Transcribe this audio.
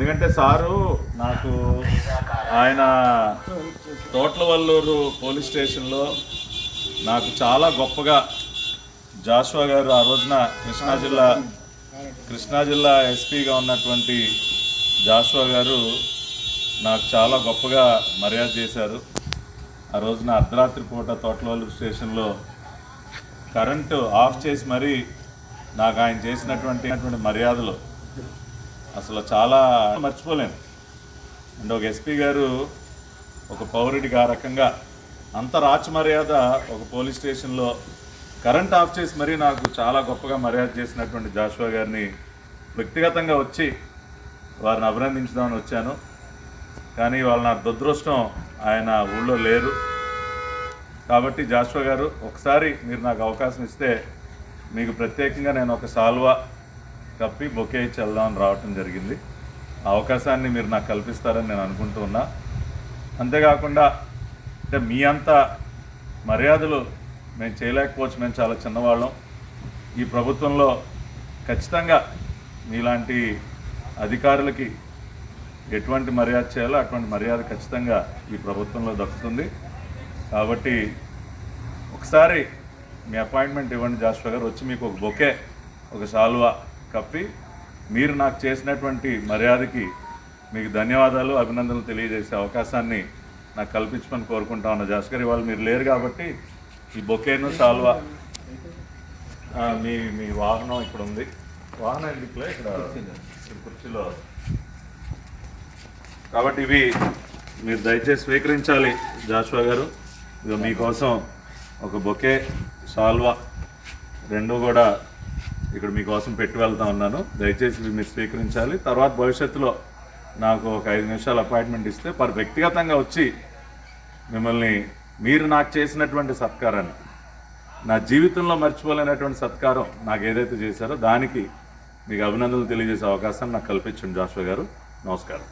ఎందుకంటే సారు నాకు ఆయన తోట్లవల్లూరు పోలీస్ స్టేషన్లో నాకు చాలా గొప్పగా జాషువా గారు ఆ రోజున కృష్ణా జిల్లా ఎస్పీగా ఉన్నటువంటి జాషువా గారు నాకు చాలా గొప్పగా మర్యాద చేశారు. ఆ రోజున అర్ధరాత్రి పూట తోట్లవల్లూరు స్టేషన్లో కరెంటు ఆఫ్ చేసి మరీ నాకు ఆయన చేసినటువంటి మర్యాదలు అసలు చాలా మర్చిపోలేను. అంటే ఒక ఎస్పీ గారు ఒక పౌరుడికి ఆ రకంగా అంత రాచ మర్యాద ఒక పోలీస్ స్టేషన్లో కరెంట్ ఆఫ్ చేసి మరీ నాకు చాలా గొప్పగా మర్యాద చేసినటువంటి జాషువా గారిని వ్యక్తిగతంగా వచ్చి వారిని అభినందించుదామని వచ్చాను. కానీ వాళ్ళ నా దురదృష్టం ఆయన ఊళ్ళో లేరు. కాబట్టి జాషువా గారు ఒకసారి మీరు నాకు అవకాశం ఇస్తే మీకు ప్రత్యేకంగా నేను ఒక సాల్వా కప్పి బొకే ఇచ్చి వెళ్దామని రావటం జరిగింది. ఆ అవకాశాన్ని మీరు నాకు కల్పిస్తారని నేను అనుకుంటూ ఉన్నా. అంతేకాకుండా అంటే మీ అంత మర్యాదలు మేము చేయలేకపోవచ్చు, మేము చాలా చిన్నవాళ్ళం. ఈ ప్రభుత్వంలో ఖచ్చితంగా మీలాంటి అధికారులకి ఎటువంటి మర్యాద చేయాలో అటువంటి మర్యాద ఖచ్చితంగా ఈ ప్రభుత్వంలో దక్కుతుంది. కాబట్టి ఒకసారి మీ అపాయింట్మెంట్ ఇవ్వండి జాషువా గారు, వచ్చి మీకు ఒక బొకే ఒక సాల్వా కప్పి మీరు నాకు చేసినటువంటి మర్యాదకి మీకు ధన్యవాదాలు అభినందనలు తెలియజేసే అవకాశాన్ని నాకు కల్పించమని కోరుకుంటా ఉన్నా. జాషువా గారు ఇవాళ మీరు లేరు కాబట్టి ఈ బొకేను సాల్వా మీ వాహనం ఇక్కడ ఉంది. వాహనం ఎందుకులే ఇక్కడ కుర్చీలో, కాబట్టి ఇవి మీరు దయచేసి స్వీకరించాలి జాషువా గారు. ఇక మీకోసం ఒక బొకే సాల్వా రెండు కూడా ఇక్కడ మీకోసం పెట్టి వెళ్తా ఉన్నాను. దయచేసి ఇవి మీరు స్వీకరించాలి. తర్వాత భవిష్యత్తులో నాకు ఒక 5 నిమిషాలు అపాయింట్మెంట్ ఇస్తే వ్యక్తిగతంగా వచ్చి మిమ్మల్ని మీరు నాకు చేసినటువంటి సత్కారాన్ని, నా జీవితంలో మర్చిపోలేనటువంటి సత్కారం నాకు ఏదైతే చేశారో దానికి మీకు అభినందనలు తెలియజేసే అవకాశం నాకు కల్పించండి జాషువా గారు. నమస్కారం.